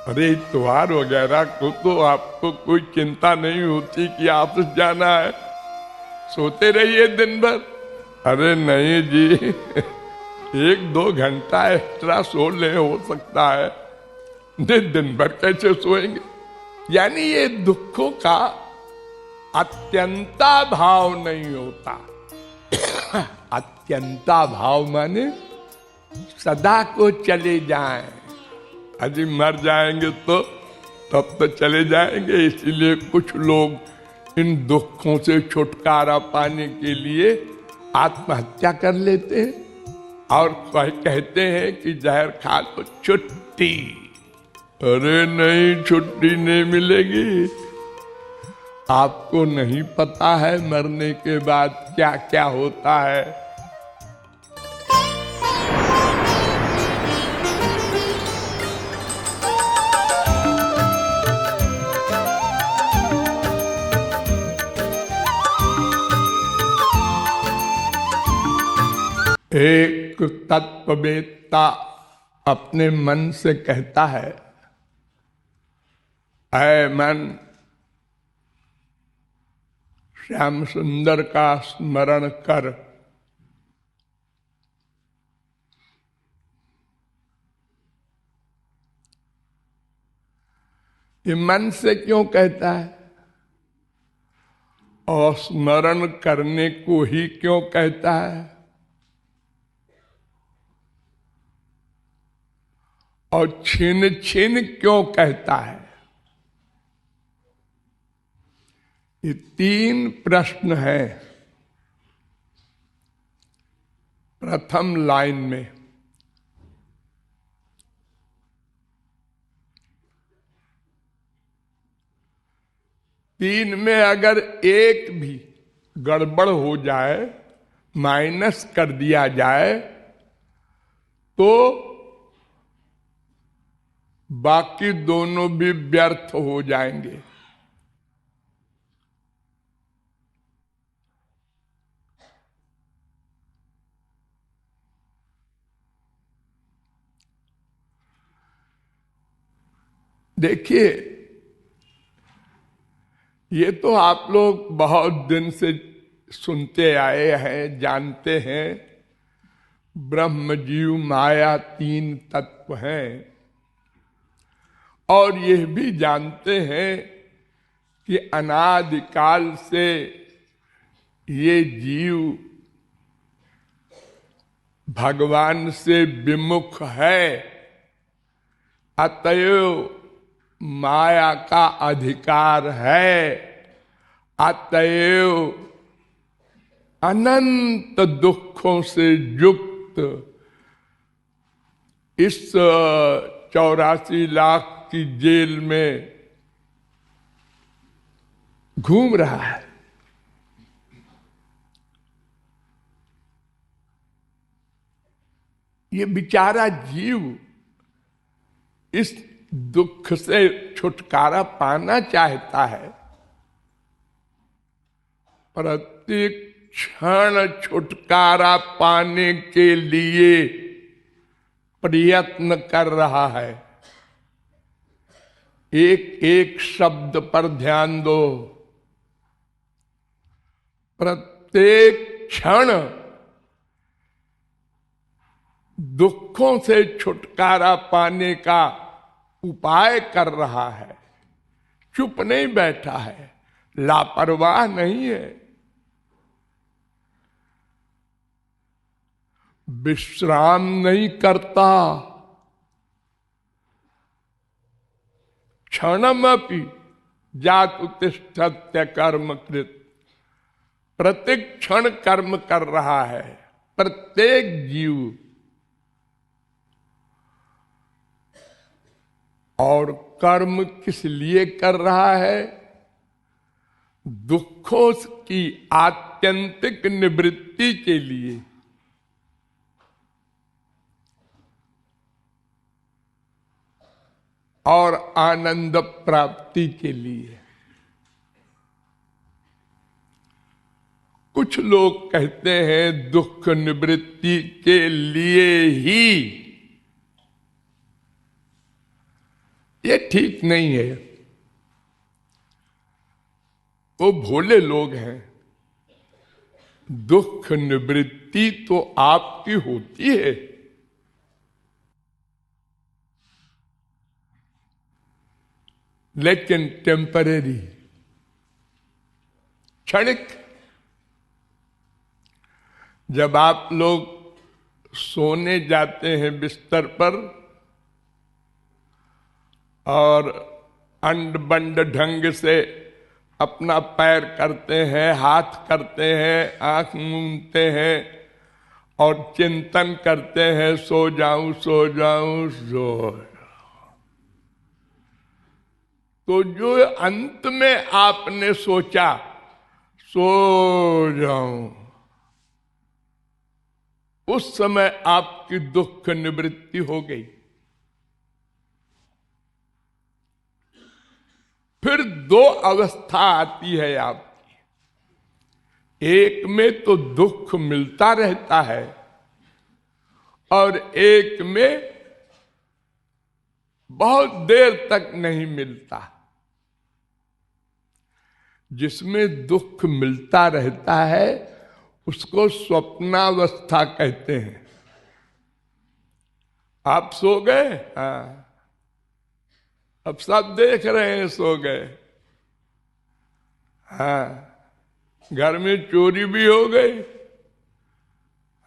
अरे त्योहार वगैरह को तो आपको कोई चिंता नहीं होती कि ऑफिस जाना है, सोते रहिए दिन भर। अरे नहीं जी, 1-2 घंटा एक्स्ट्रा सो ले हो सकता है, दिन भर कैसे सोएंगे। यानी ये दुखों का अत्यंता भाव नहीं होता। अत्यंता भाव माने सदा को चले जाएं, अजी मर जाएंगे तो तब तो चले जाएंगे। इसीलिए कुछ लोग इन दुखों से छुटकारा पाने के लिए आत्महत्या कर लेते हैं और कहते हैं कि जहर खा लो छुट्टी। अरे नहीं, छुट्टी नहीं मिलेगी। आपको नहीं पता है मरने के बाद क्या क्या होता है। एक तत्ववेत्ता अपने मन से कहता है, ऐ मन, श्याम सुंदर का स्मरण कर। ये मन से क्यों कहता है और स्मरण करने को ही क्यों कहता है और छीन छीन क्यों कहता है? ये 3 प्रश्न हैं प्रथम लाइन में। तीन में अगर एक भी गड़बड़ हो जाए, माइनस कर दिया जाए, तो बाकी दोनों भी व्यर्थ हो जाएंगे। देखिए, ये तो आप लोग बहुत दिन से सुनते आए हैं, जानते हैं, ब्रह्म जीव माया 3 तत्व हैं। और यह भी जानते हैं कि अनादिकाल से ये जीव भगवान से विमुख है, अतएव माया का अधिकार है, अतएव अनंत दुखों से युक्त इस 84 लाख की जेल में घूम रहा है। ये बेचारा जीव इस दुख से छुटकारा पाना चाहता है, प्रत्येक क्षण छुटकारा पाने के लिए प्रयत्न कर रहा है। एक एक शब्द पर ध्यान दो। प्रत्येक क्षण दुखों से छुटकारा पाने का उपाय कर रहा है, चुप नहीं बैठा है, लापरवाह नहीं है, विश्राम नहीं करता। क्षणमपि जातु तिष्ठत्य कर्म कृत, प्रत्येक क्षण कर्म कर रहा है प्रत्येक जीव। और कर्म किस लिए कर रहा है? दुखों की आत्यंतिक निवृत्ति के लिए। और आनंद प्राप्ति के लिए। कुछ लोग कहते हैं दुख निवृत्ति के लिए ही ये ठीक नहीं है। वो भोले लोग हैं। दुख निवृत्ति तो आपकी होती है, लेकिन टेम्परेरी, क्षणिक। जब आप लोग सोने जाते हैं बिस्तर पर और अंड बंड ढंग से अपना पैर करते हैं, हाथ करते हैं, आंख मूंदते हैं और चिंतन करते हैं, सो जाऊं सो जाऊं सो। तो जो अंत में आपने सोचा सो जाऊं, उस समय आपकी दुख निवृत्ति हो गई। फिर दो अवस्था आती है आपकी। एक में तो दुख मिलता रहता है और एक में बहुत देर तक नहीं मिलता। जिसमें दुख मिलता रहता है उसको स्वप्नावस्था कहते हैं। आप सो गए, हाँ, अब सब देख रहे हैं, सो गए। हाँ, घर में चोरी भी हो गई।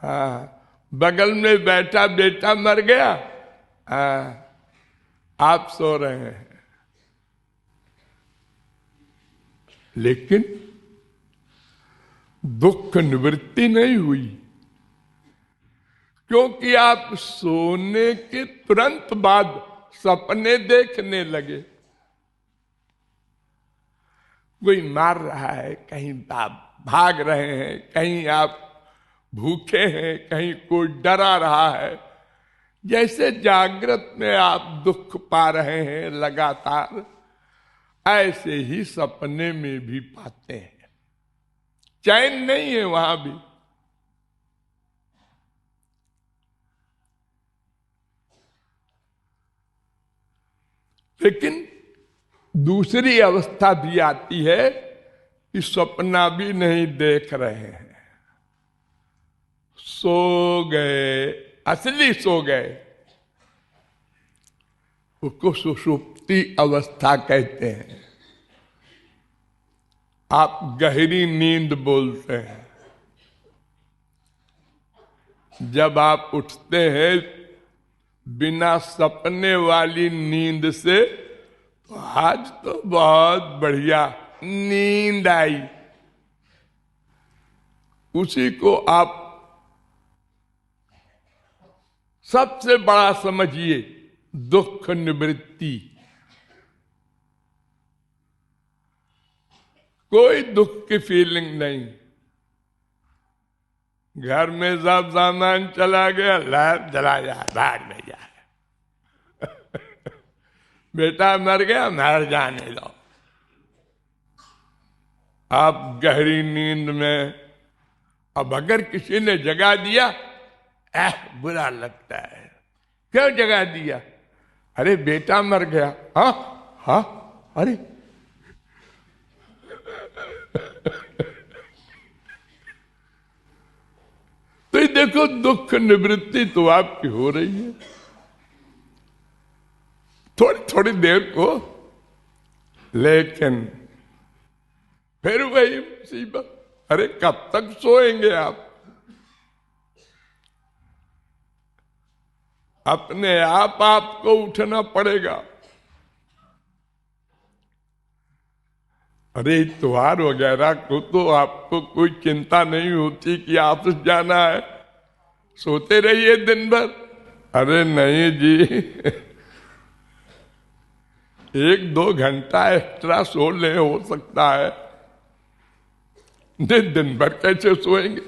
हाँ, बगल में बैठा बेटा मर गया। हाँ, आप सो रहे हैं। लेकिन दुख निवृत्ति नहीं हुई, क्योंकि आप सोने के तुरंत बाद सपने देखने लगे। कोई मार रहा है, कहीं आप भाग रहे हैं, कहीं आप भूखे हैं, कहीं कोई डरा रहा है। जैसे जागृत में आप दुख पा रहे हैं लगातार, ऐसे ही सपने में भी पाते हैं। चैन नहीं है वहां भी। लेकिन दूसरी अवस्था भी आती है कि सपना भी नहीं देख रहे हैं, सो गए, असली सो गए। उसको सुषुप्ति अवस्था कहते हैं। आप गहरी नींद बोलते हैं। जब आप उठते हैं बिना सपने वाली नींद से, तो आज तो बहुत बढ़िया नींद आई, उसी को आप सबसे बड़ा समझिए दुख निवृत्ति। कोई दुख की फीलिंग नहीं। घर में सब सामान चला गया, लाइट जला जा, भाग में जा। बेटा मर गया, मर जाने दो। आप गहरी नींद में, अब अगर किसी ने जगा दिया, बुरा लगता है। क्यों जगा दिया? अरे बेटा मर गया। हाँ हाँ, अरे तो ये देखो, दुख निवृत्ति तो आपकी हो रही है थोड़ी थोड़ी देर को, लेकिन फिर वही मुसीबत। अरे कब तक सोएंगे आप? अपने आप आपको उठना पड़ेगा। अरे त्योहार वगैरह को तो आपको कोई चिंता नहीं होती कि ऑफिस जाना है, सोते रहिए दिन भर। अरे नहीं जी, 1-2 घंटा एक्स्ट्रा सो ले, हो सकता है। दिन भर कैसे सोएंगे?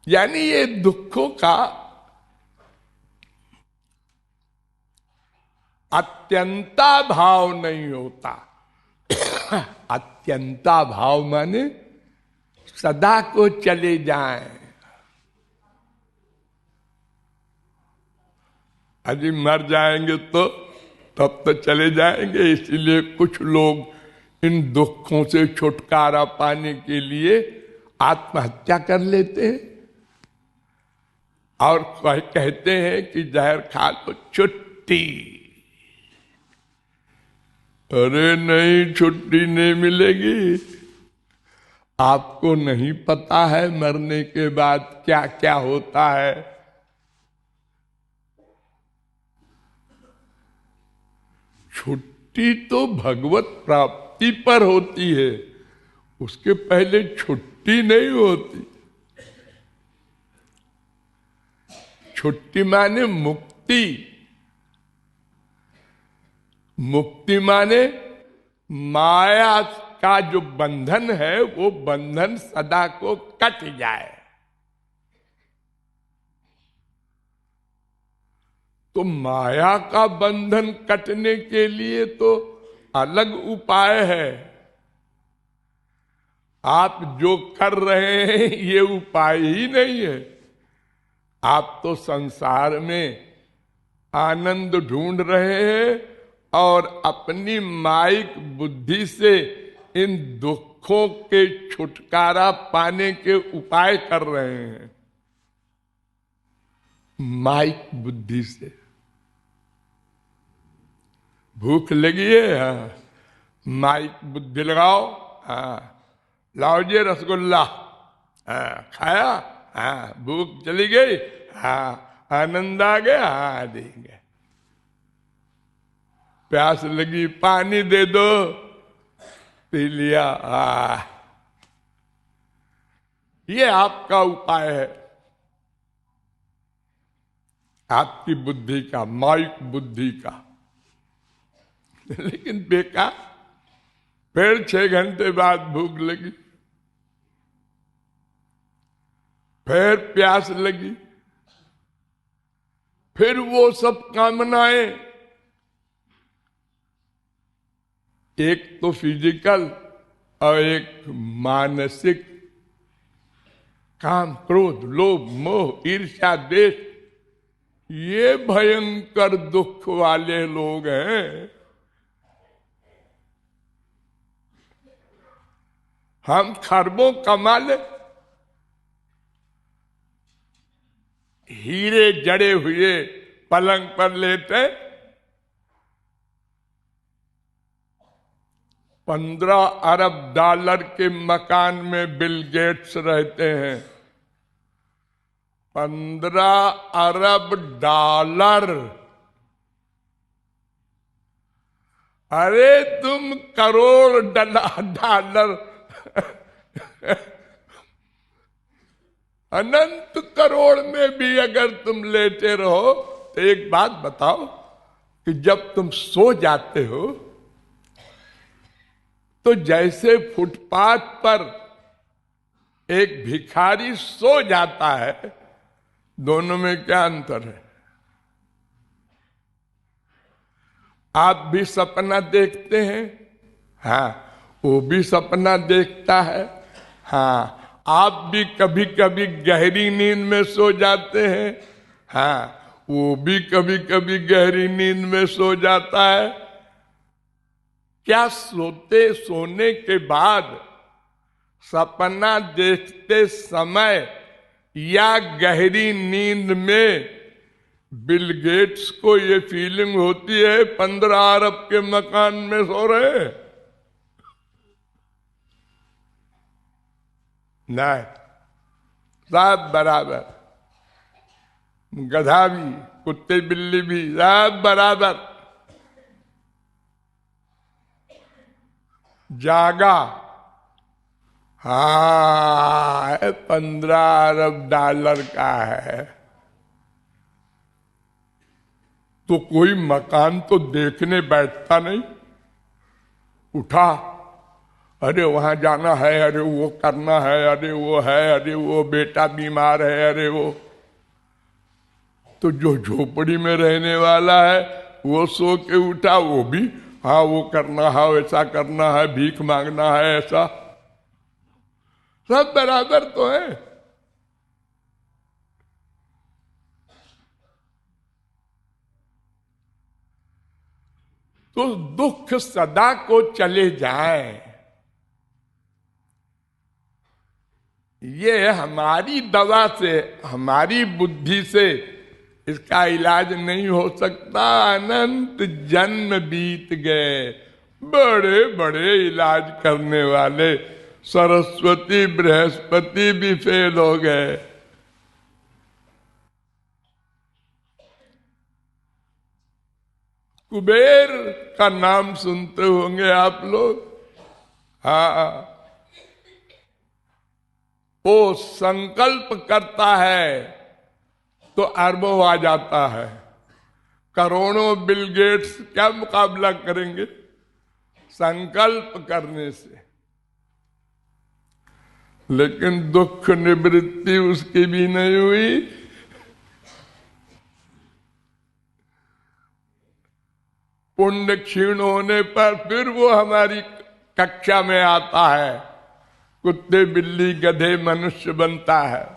यानी ये दुखों का अत्यंता भाव नहीं होता। अत्यंता भाव माने सदा को चले जाएं। अजी मर जाएंगे तो तब तो चले जाएंगे, इसीलिए कुछ लोग इन दुखों से छुटकारा पाने के लिए आत्महत्या कर लेते हैं और कहते हैं कि जहर खा लो छुट्टी। अरे नहीं, छुट्टी नहीं मिलेगी। आपको नहीं पता है मरने के बाद क्या क्या होता है। छुट्टी तो भगवत प्राप्ति पर होती है, उसके पहले छुट्टी नहीं होती। छुट्टी माने मुक्ति, मुक्ति माने माया का जो बंधन है वो बंधन सदा को कट जाए। तो माया का बंधन कटने के लिए तो अलग उपाय है। आप जो कर रहे हैं ये उपाय ही नहीं है। आप तो संसार में आनंद ढूंढ रहे हैं और अपनी माइक बुद्धि से इन दुखों के छुटकारा पाने के उपाय कर रहे हैं, माइक बुद्धि से। भूख लगी है, हाँ, माइक बुद्धि लगाओ, हाँ, लाओ जी रसगुल्ला, हाँ, खाया, हाँ, भूख चली गई, हाँ, आनंद आ गया, हाँ, देंगे। प्यास लगी, पानी दे दो, पी लिया, ये आपका उपाय है, आपकी बुद्धि का, माइक बुद्धि का। लेकिन बेकार, फिर 6 घंटे बाद भूख लगी, फिर प्यास लगी, फिर वो सब कामनाएं, एक तो फिजिकल और एक मानसिक, काम, क्रोध, लोभ, मोह, ईर्ष्या, द्वेष, ये भयंकर दुख वाले लोग हैं। हम खरबों कमा ले, हीरे जड़े हुए पलंग पर लेते, 15 अरब डॉलर के मकान में बिल गेट्स रहते हैं। 15 अरब डॉलर। अरे तुम करोड़ डॉलर अनंत करोड़ में भी अगर तुम लेते रहो तो एक बात बताओ कि जब तुम सो जाते हो तो जैसे फुटपाथ पर एक भिखारी सो जाता है, दोनों में क्या अंतर है? आप भी सपना देखते हैं, हाँ, वो भी सपना देखता है, हाँ, आप भी कभी कभी गहरी नींद में सो जाते हैं, हाँ, वो भी कभी कभी गहरी नींद में सो जाता है। क्या सोने के बाद सपना देखते समय या गहरी नींद में बिल गेट्स को ये फीलिंग होती है 15 अरब के मकान में सो रहे? नहीं, सब बराबर, गधा भी, कुत्ते बिल्ली भी, सब बराबर। जागा, हाँ, 15 अरब डॉलर का है तो कोई मकान तो देखने बैठता नहीं। उठा, अरे वहां जाना है, अरे वो करना है, अरे वो है, अरे वो बेटा बीमार है, अरे वो। तो जो झोपड़ी में रहने वाला है वो सो के उठा, वो भी, हाँ, वो करना है, ऐसा करना है, भीख मांगना है, ऐसा। सब बराबर तो है। तो दुख सदा को चले जाए, ये हमारी दवा से, हमारी बुद्धि से इसका इलाज नहीं हो सकता। अनंत जन्म बीत गए, बड़े बड़े इलाज करने वाले सरस्वती बृहस्पति भी फेल हो गए। कुबेर का नाम सुनते होंगे आप लोग। हाँ, वो संकल्प करता है तो अरबों आ जाता है। करोड़ों बिल गेट्स क्या मुकाबला करेंगे संकल्प करने से। लेकिन दुख निवृत्ति उसकी भी नहीं हुई। पुण्य क्षीण होने पर फिर वो हमारी कक्षा में आता है, कुत्ते बिल्ली गधे मनुष्य बनता है।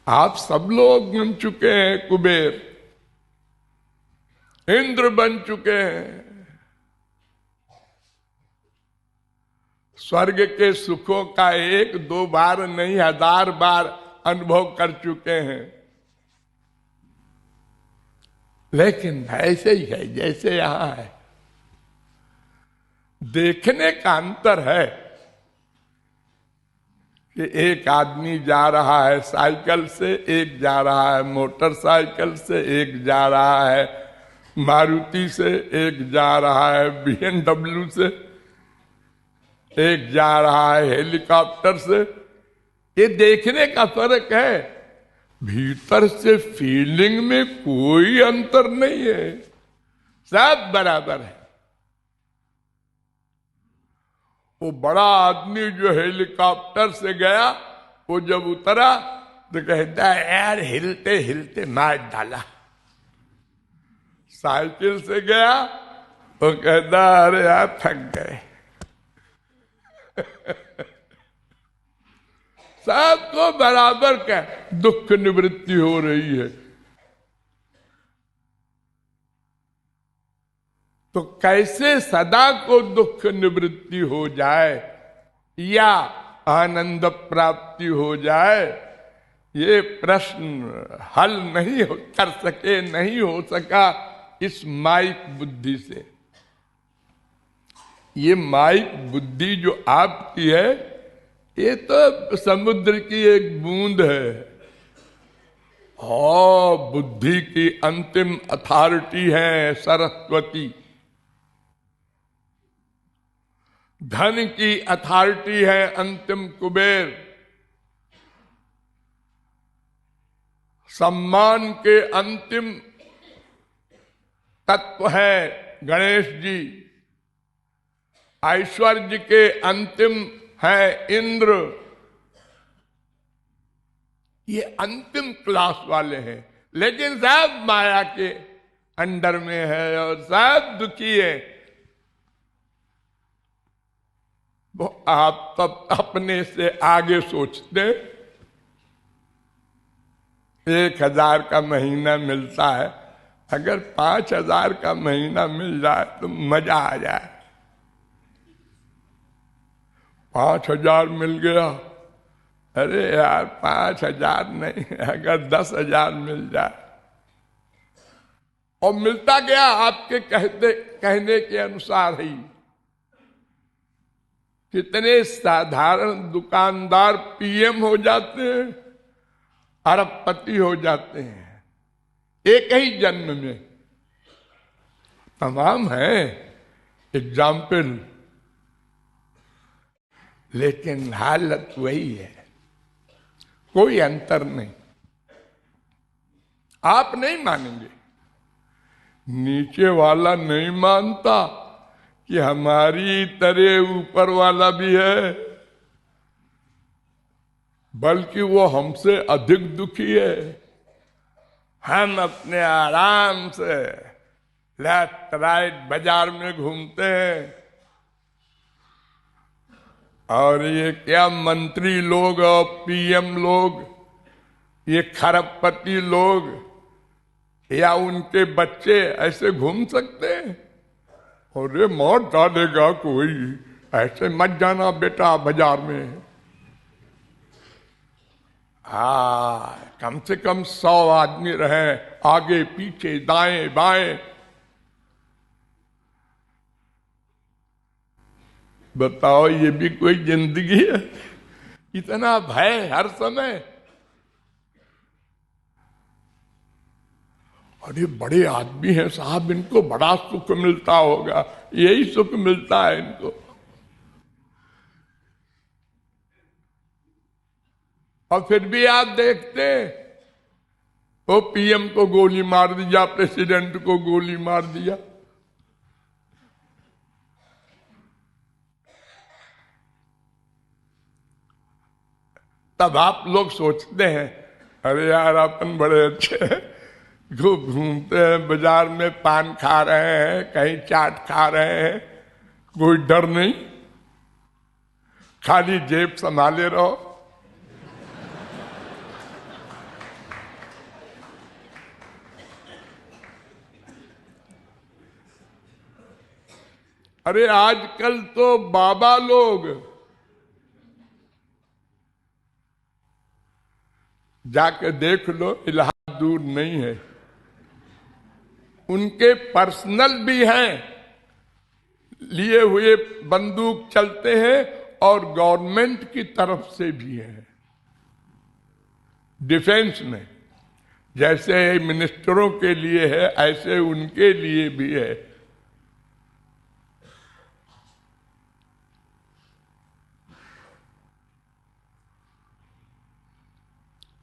आप सब लोग बन चुके हैं कुबेर, इंद्र बन चुके हैं, स्वर्ग के सुखों का 1-2 बार नहीं 1000 बार अनुभव कर चुके हैं। लेकिन ऐसे ही है जैसे यहां है। देखने का अंतर है कि एक आदमी जा रहा है साइकिल से, एक जा रहा है मोटरसाइकिल से, एक जा रहा है मारुति से, एक जा रहा है BMW से, एक जा रहा है हेलीकॉप्टर से। ये देखने का फर्क है, भीतर से फीलिंग में कोई अंतर नहीं है, सब बराबर है। वो बड़ा आदमी जो हेलीकॉप्टर से गया, वो जब उतरा तो कहता है यार हिलते हिलते मार डाला। साइकिल से गया तो कहता अरे यार थक गए। सबको बराबर का दुख निवृत्ति हो रही है। तो कैसे सदा को दुख निवृत्ति हो जाए या आनंद प्राप्ति हो जाए, ये प्रश्न हल नहीं कर सके, नहीं हो सका इस माइक बुद्धि से। ये माइक बुद्धि जो आपकी है, ये तो समुद्र की एक बूंद है। बुद्धि की अंतिम अथॉरिटी है सरस्वती। धन की अथॉरिटी है अंतिम कुबेर। सम्मान के अंतिम तत्व है गणेश जी। ऐश्वर्य के अंतिम है इंद्र। ये अंतिम क्लास वाले हैं, लेकिन सब माया के अंडर में है और सब दुखी है। वो आप तब अपने से आगे सोचते, 1000 का महीना मिलता है, अगर 5000 का महीना मिल जाए तो मजा आ जाए। 5000 मिल गया, अरे यार 5000 नहीं, अगर 10,000 मिल जाए। और मिलता गया आपके कहने के अनुसार ही। कितने साधारण दुकानदार पीएम हो जाते हैं, अरबपति हो जाते हैं एक ही जन्म में। तमाम है एग्जाम्पल, लेकिन हालत वही है, कोई अंतर नहीं। आप नहीं मानेंगे, नीचे वाला नहीं मानता कि हमारी तरह ऊपर वाला भी है, बल्कि वो हमसे अधिक दुखी है। हम अपने आराम से लेफ्ट राइट बाजार में घूमते हैं, और ये क्या मंत्री लोग और पीएम लोग, ये खरबपति लोग या उनके बच्चे ऐसे घूम सकते हैं? अरे मार डालेगा कोई, ऐसे मत जाना बेटा बाजार में। कम से कम 100 आदमी रहे, आगे पीछे दाएं बाएं। बताओ ये भी कोई जिंदगी है? इतना भय हर समय। अरे बड़े आदमी हैं साहब, इनको बड़ा सुख मिलता होगा, यही सुख मिलता है इनको। और फिर भी आप देखते वो पीएम को गोली मार दिया, प्रेसिडेंट को गोली मार दिया। तब आप लोग सोचते हैं अरे यार अपन बड़े अच्छे हैं, घूमते हैं बाजार में, पान खा रहे हैं, कहीं चाट खा रहे हैं, कोई डर नहीं, खाली जेब संभाले रहो। अरे आजकल तो बाबा लोग जाके देख लो, इलाहाबाद दूर नहीं है, उनके पर्सनल भी हैं, लिए हुए बंदूक चलते हैं, और गवर्नमेंट की तरफ से भी है डिफेंस में। जैसे मिनिस्टरों के लिए है ऐसे उनके लिए भी है।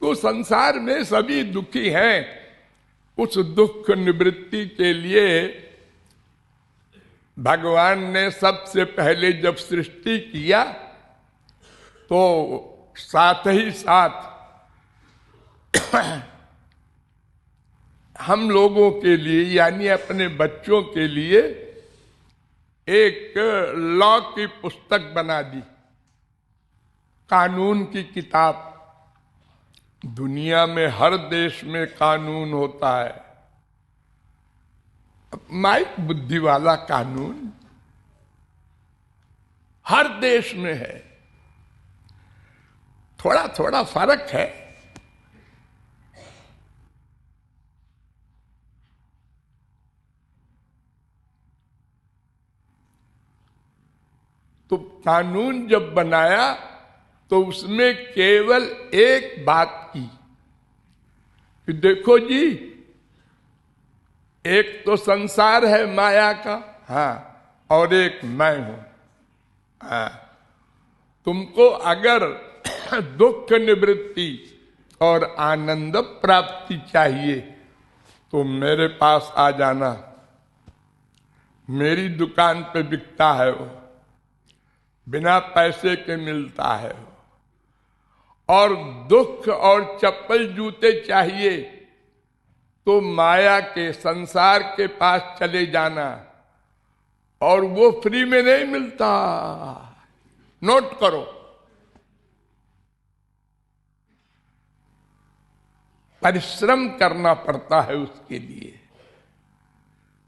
तो संसार में सभी दुखी हैं। उस दुख निवृत्ति के लिए भगवान ने सबसे पहले जब सृष्टि किया तो साथ ही साथ हम लोगों के लिए यानी अपने बच्चों के लिए एक लॉ की पुस्तक बना दी, कानून की किताब। दुनिया में हर देश में कानून होता है, माइक बुद्धि वाला कानून हर देश में है, थोड़ा थोड़ा फर्क है। तो कानून जब बनाया तो उसमें केवल एक बात की कि देखो जी, एक तो संसार है माया का, और एक मैं हूं। तुमको अगर दुख निवृत्ति और आनंद प्राप्ति चाहिए तो मेरे पास आ जाना, मेरी दुकान पे बिकता है वो, बिना पैसे के मिलता है वो। और दुख और चप्पल जूते चाहिए तो माया के संसार के पास चले जाना, और वो फ्री में नहीं मिलता। नोट करो, परिश्रम करना पड़ता है उसके लिए।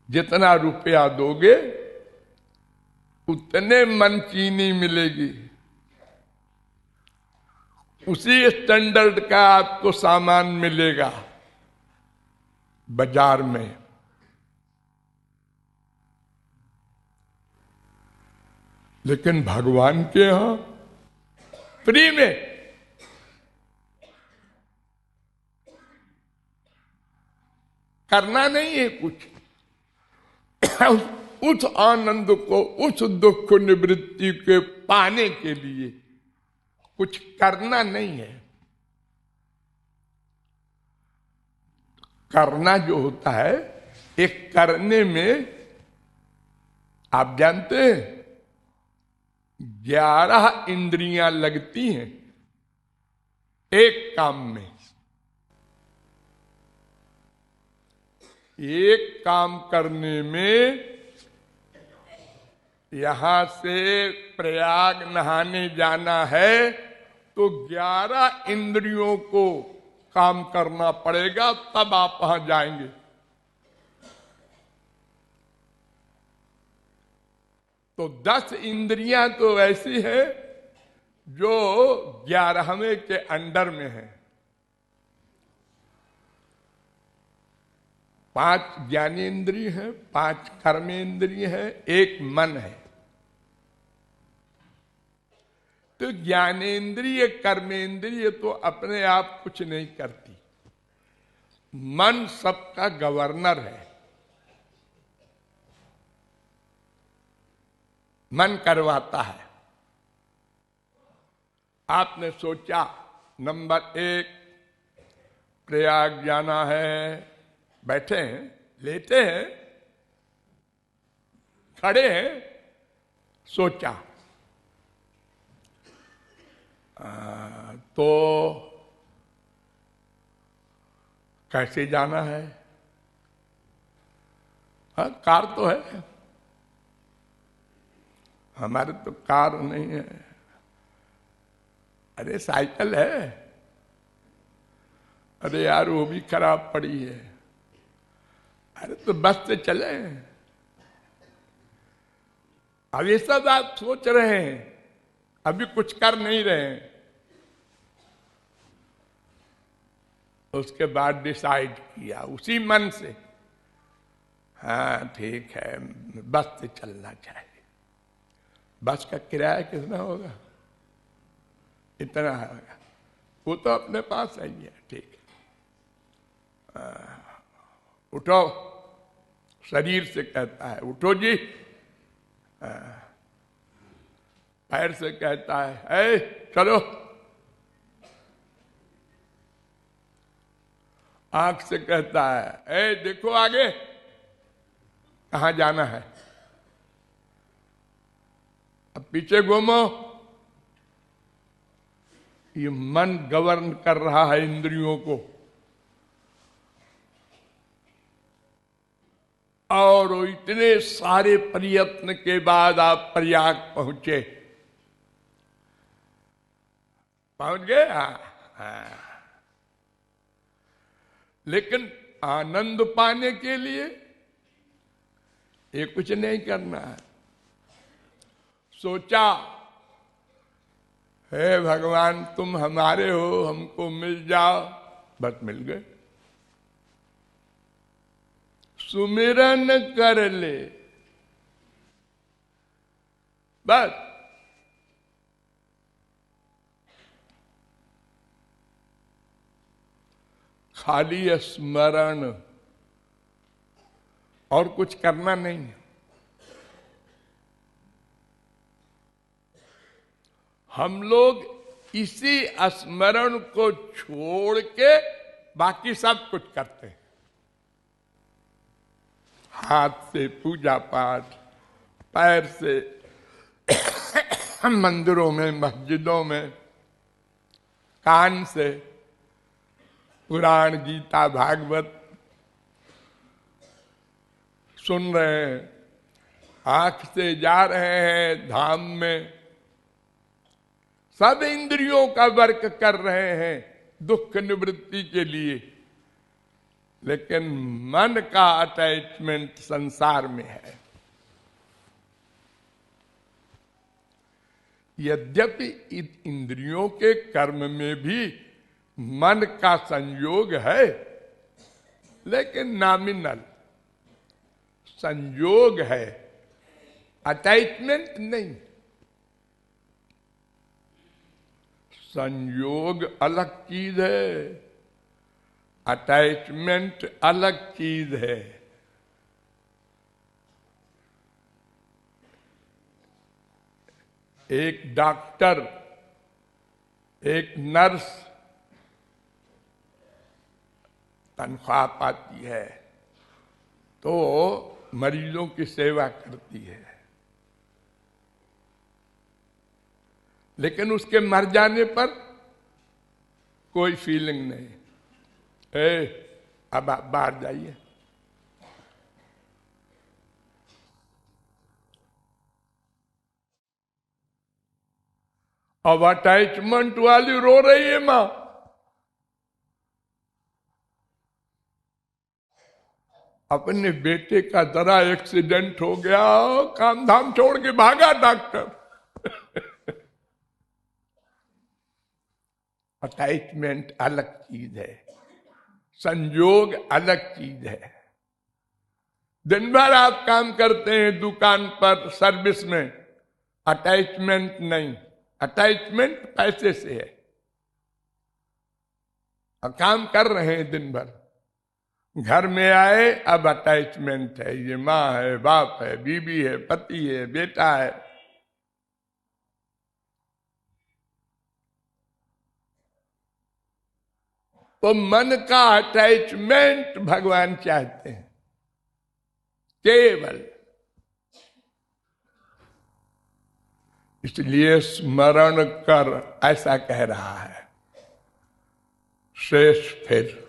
जितना रुपया दोगे उतने मन चीनी मिलेगी, उसी स्टैंडर्ड का आपको सामान मिलेगा बाजार में। लेकिन भगवान के यहां फ्री में। करना नहीं है कुछ। उस आनंद को, उस दुख निवृत्ति के पाने के लिए कुछ करना नहीं है। करना जो होता है, एक करने में आप जानते हैं 11 इंद्रियां लगती हैं एक काम में। एक काम करने में यहां से प्रयाग नहाने जाना है तो 11 इंद्रियों को काम करना पड़ेगा, तब आप वहां जाएंगे। तो 10 इंद्रियां तो ऐसी है जो 11वें के अंडर में है। 5 ज्ञानेन्द्रिय है, 5 कर्मेंद्रिय है, 1 मन है। तो ज्ञानेन्द्रिय कर्मेंद्रिय तो अपने आप कुछ नहीं करती, मन सबका गवर्नर है। मन करवाता है। आपने सोचा नंबर 1 प्रयाग जाना है, बैठे हैं, लेटे हैं, खड़े हैं, सोचा तो कैसे जाना है? हाँ, कार तो है, हमारे तो कार नहीं है। अरे साइकिल है, अरे यार वो भी खराब पड़ी है। अरे तो बस से चले। अब ये सब आप सोच रहे हैं, अभी कुछ कर नहीं रहे हैं। उसके बाद डिसाइड किया उसी मन से, हाँ ठीक है बस से चलना चाहिए। बस का किराया कितना होगा? इतना होगा, वो तो अपने पास ही है, ठीक है। उठो, शरीर से कहता है उठो जी। पैर से कहता है ए चलो। आंख से कहता है ए देखो आगे कहां जाना है। अब पीछे घूमो। ये मन गवर्न कर रहा है इंद्रियों को। और इतने सारे प्रयत्न के बाद आप प्रयाग पहुंचे। पहुंच गए? हाँ। लेकिन आनंद पाने के लिए ये कुछ नहीं करना है। सोचा हे भगवान तुम हमारे हो, हमको मिल जाओ, बस मिल गए। सुमिरन कर ले, बस। खाली स्मरण, और कुछ करना नहीं। हम लोग इसी स्मरण को छोड़ के बाकी सब कुछ करते हैं। हाथ से पूजा पाठ, पैर से मंदिरों में, मस्जिदों में, कान से पुराण गीता भागवत सुन रहे हैं, आंख से जा रहे हैं धाम में, सब इंद्रियों का वर्क कर रहे हैं दुख निवृत्ति के लिए। लेकिन मन का अटैचमेंट संसार में है। यद्यपि इंद्रियों के कर्म में भी मन का संयोग है, लेकिन नॉमिनल संयोग है, अटैचमेंट नहीं। संयोग अलग चीज है, अटैचमेंट अलग चीज है। एक डॉक्टर, एक नर्स तनख्वाह पाती है तो मरीजों की सेवा करती है, लेकिन उसके मर जाने पर कोई फीलिंग नहीं। अब आप बाहर जाइए। अब अटैचमेंट वाली रो रही है मां। अपने बेटे का जरा एक्सीडेंट हो गया, काम धाम छोड़ के भागा डॉक्टर। अटैचमेंट अलग चीज है, संयोग अलग चीज है। दिन भर आप काम करते हैं दुकान पर, सर्विस में, अटैचमेंट नहीं। अटैचमेंट पैसे से है, और काम कर रहे हैं दिन भर। घर में आए, अब अटैचमेंट है, ये माँ है, बाप है, बीबी है, पति है, बेटा है। तो मन का अटैचमेंट भगवान चाहते हैं केवल। इसलिए स्मरण कर, ऐसा कह रहा है शेष। फिर